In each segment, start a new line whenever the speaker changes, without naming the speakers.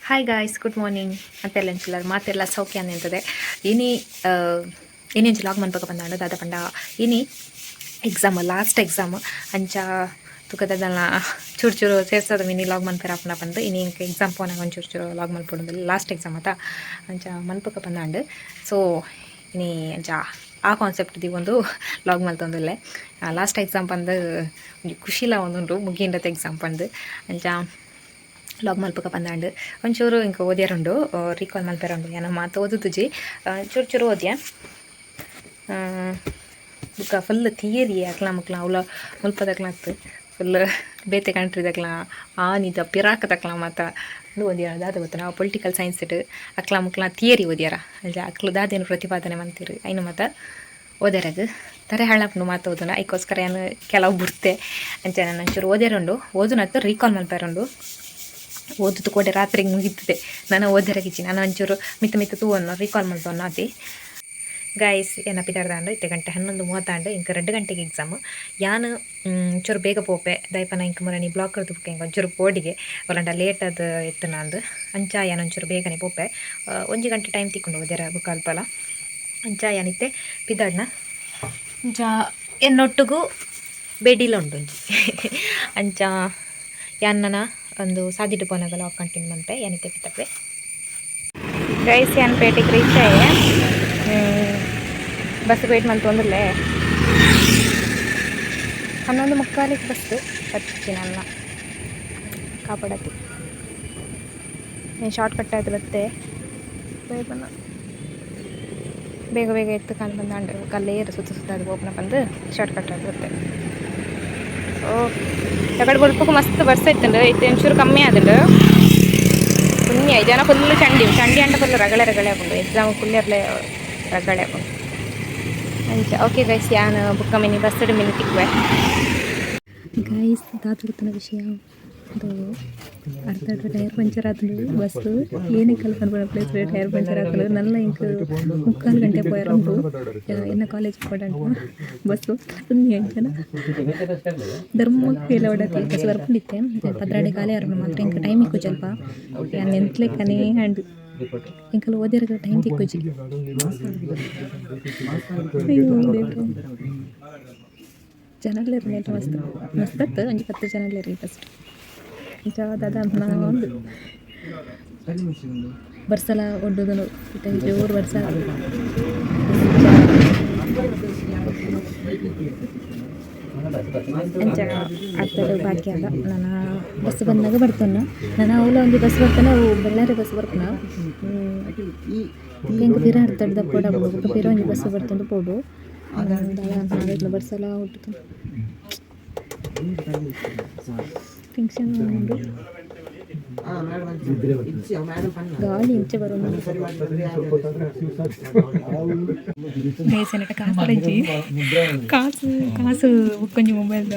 Hi guys, good morning ಅಂತೆಲ್ಲ ಎಂಚಿಲ್ಲರು ಮಾತೆಲ್ಲ ಸೌಖ್ಯ ನಿಂತದೆ ಇನಿ ಇನ್ನೇಂಚು ಲಾಗ್ ಮನ್ಪಕ ಬಂದಾಂಡು ದಾದ ಪಂಡ ಇನಿ ಎಕ್ಸಾಮ್ ಲಾಸ್ಟ್ ಎಕ್ಸಾಮ್ ಅಂಚ ತುಕದಲ್ಲ ಚೂರು ಚೂರು ಸೇರ್ಸೋದು ಮಿನಿ ಲಾಗ್ ಮನ್ಪರ ಅಪ್ಪನ ಬಂದು ಇನಿ ಎಕ್ಸಾಮ್ ಪೋನಾಗ ಒಂದು ಚೂರು ಚೂರು ಲಾಗ್ ಮಲ್ಪೊಡು ಲಾಸ್ಟ್ ಎಕ್ಸಾಮ್ ಆತ ಅಂಚ ಮನ್ಪಕ ಬಂದಾಂಡು ಸೊ ಇನಿ ಅಂಚ ಆ ಕಾನ್ಸೆಪ್ಟ್ ಒಂದು ಲಾಗ್ ಮಲ್ತೊಂದುಲ್ಲೆ ಲಾಸ್ಟ್ ಎಕ್ಸಾಮ್ ಬಂದು ಖುಷಿಲ ಒಂದುಂಟು ಮುಗಿಂಡದ ಎಕ್ಸಾಮ್ ಬಂದು ಅಂಚ ಲಾಗ್ ಮಲ್ಪಕ ಬಂದಾಂಡು ಒಂಚೂರು ಇಂಕ ಓದ್ಯಾರುಂಡು ರೀಕಾಲ್ ಮಲ್ಪೆರುಂಡು ಏನೋ ಮಾತು ಓದುತ್ತುಜಿ ಚೂರು ಚೂರು ಓದ್ಯ ಬುಕ್ಕ ಫುಲ್ ಥಿಯರಿ ಅಕ್ಲಾ ಮಕ್ಲ ಅವಳ ಮುಲ್ಪದಕ್ಲಾಗ್ತು ಫುಲ್ ಬೇತೆ ಕಂಟ್ರಿದಕ್ಲ ಆನಿದ ಪಿರಾಕದಕ್ಲ ಮಾತ ಓದ್ಯಾರ ದಾದ ಗೊತ್ತ ನಾವು ಪೊಲಿಟಿಕಲ್ ಸೈನ್ಸ್ ಇಟ್ಟು ಅಕ್ಲಾ ಮಕ್ಲ ಥಿಯರಿ ಓದ್ಯಾರ ಅಲ್ಲ ಅಕ್ಲು ದಾದೇನು ಪ್ರತಿಪಾದನೆ ಮಂತಿರು ಐನು ಮಾತ ಓದ್ಯಾರಾಗ ತರೆ ಹಳ್ಳಪ್ಪನು ಮಾತು ಓದೋಣ ಅದಕ್ಕೋಸ್ಕರ ಏನು ಕೆಲವು ಬಿಡ್ತೆ ಅಂಚ ನಾನು ಒಂಚೂರು ಓದ್ಯಾರುಂಡು ಓದುನತ್ತು ರೀಕಾಲ್ ಮಲ್ಪೆರುಂಡು ಓದುತ್ತು ಕೊಡೆ ರಾತ್ರಿಗೆ ಮುಗಿತದೆ ನಾನು ಓದಿರಾಗಿಚ್ಚಿ ನಾನು ಒಂಚೂರು ಮಿತ್ತ ತೂವನ್ನು ರೀಕಾಲ್ ಮಾಡ್ತವನ್ನ ಅತಿ ಗಾಯ್ಸ್ ಏನಪ್ಪಿದಾರ್ದಾಂಡು 11:30 ಇಂಕ 2 ಗಂಟೆಗೆ ಎಕ್ಸಾಮ್ ಯಾನು ಒಂಚೂರು ಬೇಗ ಪೋಪೆ ದಯಪನ ಇಂಕ ಮುರಣಿ ಬ್ಲಾಕ್ ಕಡ್ದು ಬುಕ್ಕೆ ಇಂಕ ಒಂಚೂರು ಬೋರ್ಡಿಗೆ ಒಲ್ಲಂಡ ಲೇಟ್ ಅದು ಇತ್ತು ನಂದು ಅಂಚ ಯಾನು ಒಂಚೂರು ಬೇಗನೆ ಪೋಪೆ 1 ಗಂಟೆ ಟೈಮ್ ತಿಕ್ಕೊಂಡು ಓದ್ಯಾರ ಬುಕ್ ಅಲ್ಪಲ ಅಂಚ ಯಾನಿತ್ತೆ ಪಿದಾಡ್ನ ಅಂಚ ಎನ್ನೊಟ್ಟಿಗೂ ಬೆಡಿಲ ಉಂಟು ಅಂಚ ಯಾನ್ನ ಒಂದು ಸಾದಿಟ್ಟು ಪೋನಾಗ ಲಾಗ್ ಕಂಟಿನ್ಯೂ ಮಂತೆ ಏನಿತ್ತೆ ಪಿತ್ತಪ್ಪೆ ಗೈಸ್ ಯಾನ್ ಪೇಟೆಗೆ ರೀಚ್ ಆಯೆ ಬಸ್ ವೇಟ್ ಮಂತೊಂದುಲ್ಲೆ 11:45 ಬಸ್ಸು ಹಚ್ಚಿ ನನ್ನ ಕಾಪಾಡತ್ತಿ ಶಾರ್ಟ್ ಕಟ್ ಆಯ್ತು ಬತ್ತೆ ಬೇಗ ಬೇಗ ಎತ್ತು ಕಾಲು ಬಂದಾಂಡು ಕಲ್ಲೇರು ಸುತ್ತ ಅದು ಓಪನ್ ಬಂದು ಶಾರ್ಟ್ ಕಟ್ ಆಯ್ತು ಬತ್ತೆ ಓ ತಗಡು ಬಲ್ಪಕ್ಕೆ ಮಸ್ತ್ ಬರ್ಸ ಇತ್ತಂಡು ಇತ್ತು ಒಂಚೂರು ಕಮ್ಮಿ ಆದಂಡು ಪುಣ್ಯ ಜನ ಫುಲ್ ಚಂಡಿ ಅಂಟ ಫುಲ್ ರಗಳೆ ಹಾಕೊಂಡು ಎಕ್ಸಾಮ್ ಫುಲ್ಲರ್ಲೆ ರಗಳೆ ಹಾಕೊಂಡು ಅಂಚ ಓಕೆ ಗೈಸ್ ಯಾನು ಬುಕ್ಕ ಮಿನಿ ಬಸ್ ಮಿನಿ ತಿಕ್ವೆ ಗೈಸ್ ದಾತುತ್ತನ ವಿಷಯ ಅದು ಅರ್ಧ ಟೈರ್ ಪಂಚರ್ ಆತಂದು ಬಸ್ಸು ಏನೇ ಕಲ್ಪನೆ ಪ್ಲೇಸ್ ಟೈರ್ ಪಂಚರ್ ಆತಂದು ನಲ್ಲ ಇಂಕ 3/4 ಗಂಟೆ ಪೋಯಾರುಂಟು ಎನ್ನ ಕಾಲೇಜ್ ಪೋಡಂಟು ಬಸ್ಸು ಜನ ಧರ್ಮಕ್ಕೆ ಎಲ್ಲ ಹೊಡತಿ ಬಸ್ ಬರ್ಕೊಂಡಿತ್ತೆ ಪದ್ರಾಡೆ ಕಾಲೇ ಅವ್ರನ್ನ ಮಾತ್ರ ಇಂಕ ಟೈಮ್ ಇಕ್ಕು ಸ್ವಲ್ಪ ಯಾನು ನೆಂತ್ಲೆಕ್ಕನೇ ಹ್ಯಾಂಡ್ ಇಂಕಲ್ ಓದಿರ ಟೈಮ್ ತಿಕ್ಕೋಜಿ ಜನಲ್ಲೇರಿ ನೆಂಟ ಮಸ್ತ್ ಒಂಜಿ 10 ಜನಲ್ಲೇರಿ ಫಸ್ಟ್ ದಾದ ಒಂದು ಬರ್ಸಲ ಒಡ್ಡುದನು ಜೋರು ಬರ್ಸ ಅಂಚ ಅರ್ಥದ ಬಾಕಿ ಆದ ನಾನು ಬಸ್ ಬಂದಾಗ ಬರ್ತಾನ ನಾನು ಅವಳ ಒಂದು ಬಸ್ ಬರ್ತಾನೆ ಅವು ಬಳ್ಳಾರಿ ಬಸ್ ಬರ್ತಾನ ಹೆಂಗೆ ಪಿರ ಅರ್ಥದ ಪೋಡ ಬಿಡು ಪಿರ ಒಂದು ಬಸ್ ಬರ್ತಂದು ಪೋಡು ನಾವೆಲ್ಲ ಬರ್ಸಲ ಹುಟ್ಟು ಫಂಕ್ಷನ್ ಉಂಡು ಗಾಳಿ ಇಂಚೆ ಬರೋದು ಕಾಸು ಕೊಂಚ ಮೊಬೈಲ್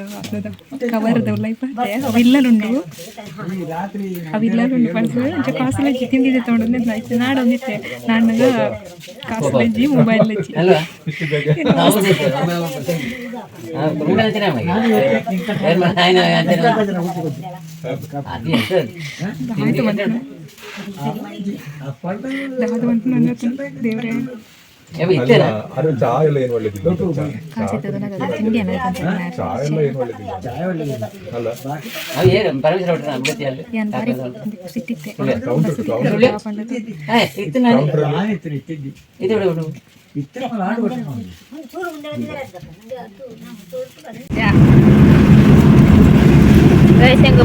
ಕವರ್ದ ಲೈಫ್ ಅವಿಲ್ಲುಂಡು ಪರ್ಸ್ ಕಾಸು ಲಜ್ಜಿ ತಿಂದಿದ್ದೆ ತೊಗೊಂಡು ನಾಡೊಂದಿತ್ತೆ ನಾನಾಗ ಕಾಸು ಲಜ್ಜಿ ಮೊಬೈಲ್ ಲಜ್ಜಿ ದೇವ್ರೆ
ಚಾಯ್ ಎಲ್ಲ ಏನು ಒಳ್ಳೆದಿಲ್ಲ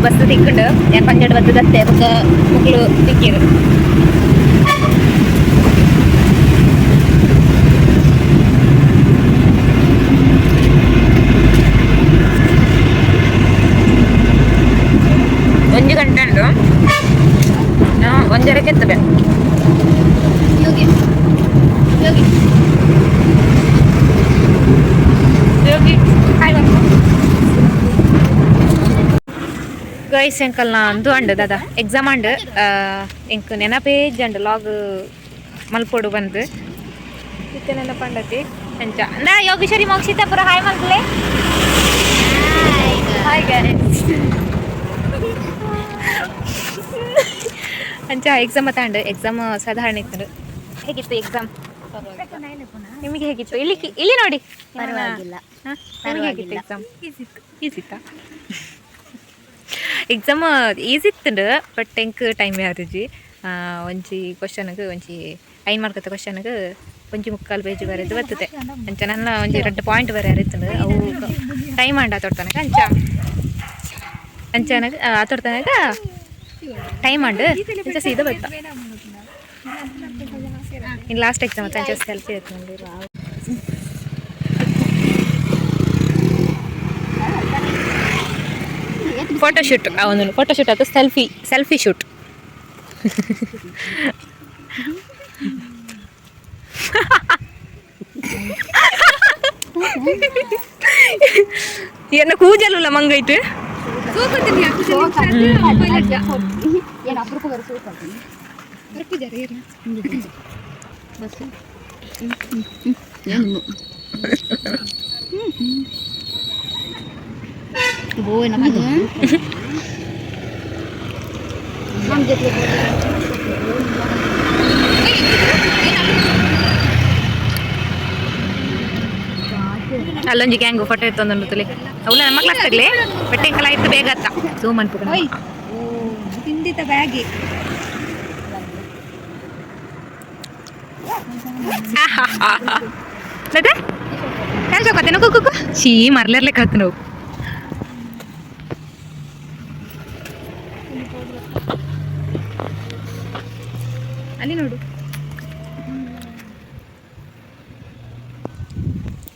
ಬಸ್ ತಿಕ್ಕೊಂಡು ഞാൻ പഞ്ചാട് ബസ് തത്തേ ഒക്കെ മുക്കില് തിക്കിയത് ಒಂದು ಗಂಟೆ ಉಂಟು 1:30ಕ್ಕೆ ಎತ್ತಬೇಕು ಗೈಸ್ ಎಂಕಲ್ ಅಂದು ಅಂಡು ದಾದ ಎಕ್ಸಾಮ್ ಅಂಡು ಎಂಕ್ ನೆನಪೇಜ್ ಅಂಡು ಲಾಗ್ ಮಲ್ಪೊಡು ಬಂದು ಇತ್ತೆ ನೆನಪಂಡತಿ ಅಂಚ ಅಂದ ಯೋಗೇಶ್ವರಿ ಮೋಕ್ಷಿತಾಪುರ ಹಾಯ್ ಮಲ್ಪಲೆ ಹಾಯ್ ಗೈಸ್ ಅಂಚ ಎಕ್ಸಾಮ್ ತಗೊಂಡು ಎಕ್ಸಾಮ್ ಸಾಧಾರಣ ಇತ್ತು. ಹೇಗಿತ್ತು ಎಕ್ಸಾಮ್? ನಿಮಗೆ ಹೇಗಿತ್ತು? ಇಲ್ಲಿ ನೋಡಿ.
ಪರವಾಗಿಲ್ಲ.
ನಿಮಗೆ ಹೇಗಿತ್ತು ಎಕ್ಸಾಮ್? ಈಸಿತ್ತಾ? ಎಕ್ಸಾಮ್ ಈಸಿ ಇತ್ತು ಬಟ್ ಎಂಕ್ ಟೈಮ್ ಯಾರಿಜಿ ಒಂಜಿ ಕ್ವಶನ್ಗೆ ಒಂಜಿ 5 ಮಾರ್ಕದ ಕ್ವಶನ್ಗೆ 1.25 ಪೇಜ್ ಬರೆದು ಬರ್ತದೆ. ಅಂಚ ನನ್ನ ಒಂಜಿ 2 ಪಾಯಿಂಟ್ ಬರೆ ಅರಿತಂಡು ಅವು ಟೈಮ್ ಆಂಡ ಆತೊಡ್ತಾನಾಗ ಅಂಚನಾಗ ಆತೊಡ್ತಾನಾಗ ಟೈಮ್ ಆಂಡ್ ಅಂಚ ಸೀದಾ ಬತ್ತ. ಇನ್ನು ಲಾಸ್ಟ್ ಎಕ್ಸಾಮ್ ಅಂತ ಅಂಚ ಸೆಲ್ಫಿ ಎತ್ಕೊಂಡು ಫೋಟೋಶೂಟ್ ಅವನು ಫೋಟೋಶೂಟ್ ಅಥವಾ ಸೆಲ್ಫಿ ಶೂಟ್. ಎನ್ನ ಕೂಜಲ್ಲ ಮಂಗೈತು ಅಲ್ಲೊಂಜಿ ಗ್ಯಾಂಗು ಫೋಟೋ ಎತ್ತೊಂದು ಅವಳ ನಮ್ಮ ಕ್ಲಾಸ್ ತಗಲಿ ಬಟ್ಟೆ ಕಲ ಇತ್ತು ಬೇಗ ಅತ್ತ ಝೂಮ್ ಅನ್ಪು
ತಿಂದಿತ ಬ್ಯಾಗಿ
ಕುಕ್ಕು ಶೀ ಮರ್ಲೇರ್ಲಿಕ್ಕೆ ಹತ್ತು ನಾವು ಅಲ್ಲಿ ನೋಡು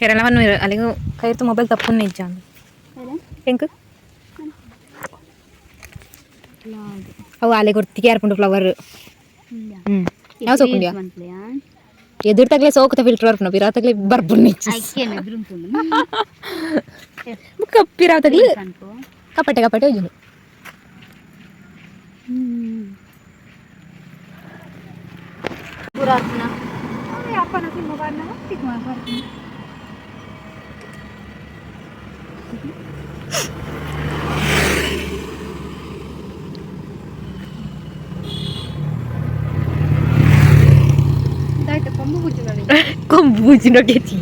ಎರಡವನು ಅಲ್ಲಿಗೂ ಕೈತು ಮೊಬೈಲ್ ತಪ್ಪು ನಿಜ ಹೆಂಗೆ ಅವು ಅಲ್ಲಿಗೆ ಹೊರ್ತಿಗೆ ಯಾರ್ಕೊಂಡು ಫ್ಲವರ್ ಯಾವ ಸೋಕುಂಡ್ಯಾ ಎದುರು ತಗಲೆ ಸೋಕುತ್ತ ಫಿಲ್ಟರ್ ವರ್ಕ್ ನಾವು ಪಿರಾ ತಗಲೆ ಬರ್ಬುಣ್ಣಿ ಪಿರಾ ತಗಲೆ ಕಪಟೆ ಹೋಯ್ತು ಕೊಂಬು ಬೂಜಿನೋಗೈತಿ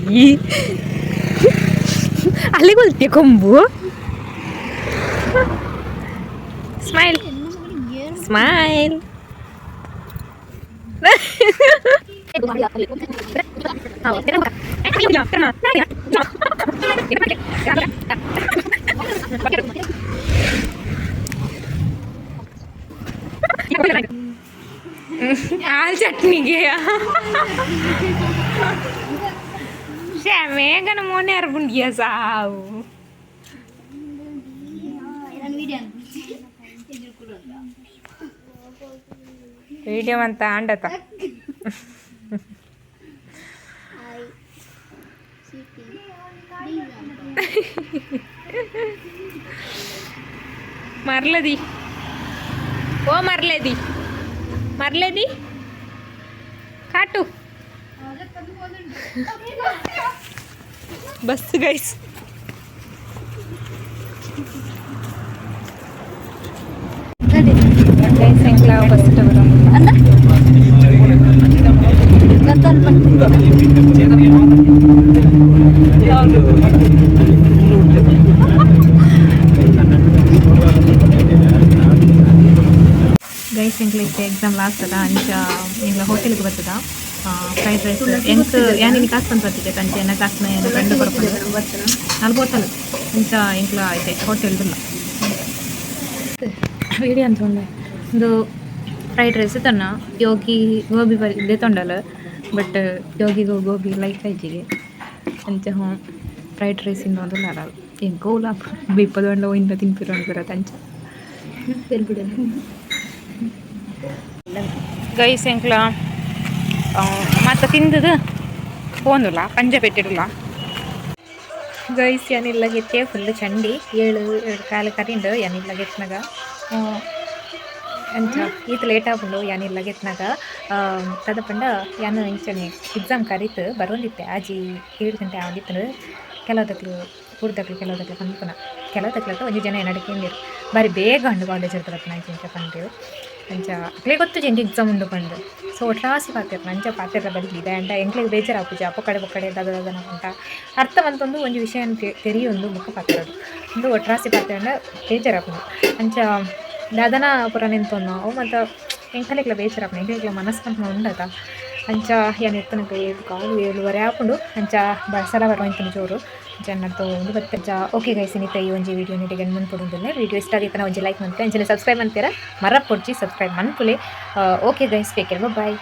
ಅಲ್ಲಿ ಕೊಲ್ತೀಯ ಕೊಂಬು ಸ್ಮೈಲ್ ಸ್ಮೈಲ್ ಹಾಲು ಚಟ್ನಿಗೆ ಶ್ಯಾಮೇಗನ ಮೊನ್ನೆ ಅರ್ಬುಂಡಿಯ ಸಾವು ವಿಡಿಯೋ ಅಂತ ಆಂಡತ మరలేది ఓ మరలేది కాటు బస్ గైస్ ఇంట్లో బస్ ಗೈಸ್ ಎಂಕ್ಲೈತೆ ಎಕ್ಸಾಮ್ ಲಾಸ್ಟ್ ಅದ ಅಂಚ ಎಂಕ್ಲ ಹೋಟೆಲ್ಗೆ ಬರ್ತದ ಫ್ರೈಡ್ ರೈಸ್ ಎಂಕ್ ಯಾನಿನ ಕಾಸು ಬಂದು ಬರ್ತಿದ್ದೆ ಅಂಚೆ ಎನ್ನ ಕಾಸನ್ನ ಏನು ಫ್ರೆಂಡ್ ಬರ್ಕೊಂಡು ನಾನು ಬೋತಲ್ ಅಂಚ ಎಂಕ್ಲ ಐತೆ ಹೋಟೆಲ್ದಿಲ್ಲ ವಿಡಿಯೋ ಅಂತ ಒಂದು ಫ್ರೈಡ್ ರೈಸ್ ತನ್ನ ಯೋಗಿ ಗೋಬಿ ಬರೀ ತೊಂಡಲ್ಲ ಬಟ್ ಯೋಗಿಗೂ ಗೋಬಿ ಲೈಕ್ ಐಜಿಗೆ ಅಂಚ ಹ್ಞೂ ಫ್ರೈಡ್ ರೈಸ್ ಇನ್ನೊಂದು ಅಲ್ಲ ಎಂಕೋಲ ಬಿಪ್ಪದೊಂಡ ಇಂದ ತಿನ್ಪಿರೋಣ ಬರೋದು ಅಂಚ ಬಿಡ ಗೈಸ್ ಎಂಕ್ಲ ಮತ್ತು ತಿಂದದು ಹೋಂದಿಲ್ಲ ಪಂಜ ಪೆಟ್ಟಿಡಲ್ಲ ಗೈಸ್ ಏನಿಲ್ಲ ಗೆತ್ತೆ ಫುಲ್ ಚಂಡಿ ಏಳು ಕಾಲು ಕರಿಂಡು ಏನಿಲ್ಲ ಗೆತ್ನಾಗ ಅಂಚ ಈತ ಲೇಟ್ ಆಗ್ಬಿಡು ಏನಿಲ್ಲ ಗೆತ್ನಾಗ ತದಪಂಡ ಏನು ಇಂಚನೆ ಎಕ್ಸಾಮ್ ಕರೀತು ಬರೋಂದಿತ್ತೆ ಆಜಿ 7 ಗಂಟೆ ಆಗಿತ್ತು ಕೆಲವದಕ್ಲು ಕೂಡ್ದಕ್ಲು ಕೆಲವದಕ್ಲು ಕನ್ಪುನ ಕೆಲವದಕ್ಲಕ್ಕ ಒಂಜಿ ಜನ ನಡಕೇಂದಿರು ಬಾರಿ ಬೇಗ ಉಂಡು ಕಾಲೇಜ್ ಇರ್ತದೆ ಅಂಚ ಪಂಡು ಅಂಚ ಅಕ್ಲೆ ಗೊತ್ತು ಜಂಟಿ ಎಕ್ಸಾಮ್ ಉಂಡು ಪಂಡು ಸೊ ಒಟ್ರಾಸಿ ಪಾತಿರ್ನ ಅಂಚ ಪಾತಿರ ಬರಲಿದೆ ಅಂಡ ಎಂಕ್ಲೆಗ್ ಬೇಜಾರಾಪುಜಿ ಪೊಕ್ಕಡೆ ದಾದನ ಉಂಟ ಅರ್ಥ ಮಂತೊಂದು ಒಂದು ವಿಷಯ ತೆರಿಯೊಂದು ಮುಖ ಪಾತಿರೋಡು ಒಂದು ಒಟ್ರಾಸಿ ಪಾತಿರಂಡ ಬೇಜಾರಾಪುಂಡು ಅಂಚ ದಾದನ ಪುರ ನಿಂತೊನ್ನು ಅವು ಮತ್ತು ಎಂಕಲೆಗ್ಲ ಬೇಜಾರಾಪುಂಡು ಎಂಕಲೆಗ್ಲ ಮನಸ್ಸು ಉಂಡದ ಅಂಚ ಏನು ಎತ್ತನ ಕಾಲು 7:30 ಆಪುಂಡು ಅಂಚ ಬಸಲ ಬರುವಂತನ ಜೋರು ಜನ್ನತ್ತು ಒಂದು ಬತ್ತಂಚ ಓಕೆ ಗೈಸ್ ಇನ್ನಿತ ಈ ಒಂಜಿ ವಿಡಿಯೋ ನಿಟ್ಟಿಗೆ ಮನ್ಪುಡುಂದಿಲ್ಲ ವಿಡಿಯೋ ಇಷ್ಟ ಆಗಿತ್ತು ಒಂಜಿ ಲೈಕ್ ಮಾಡ್ತೀರಾ ಅಂಚನೆ ಸಬ್ಸ್ಕ್ರೈಬ್ ಮಾಡ್ತೀರಾ ಮರ ಪೊಡ್ಜಿ ಸಬ್ಸ್ಕ್ರೈಬ್ ಮನ್ಪುಲೆ ಓಕೆ ಗೈಸ್ ಟೇಕ್ ಕೇರ್ ಬಾಯ್.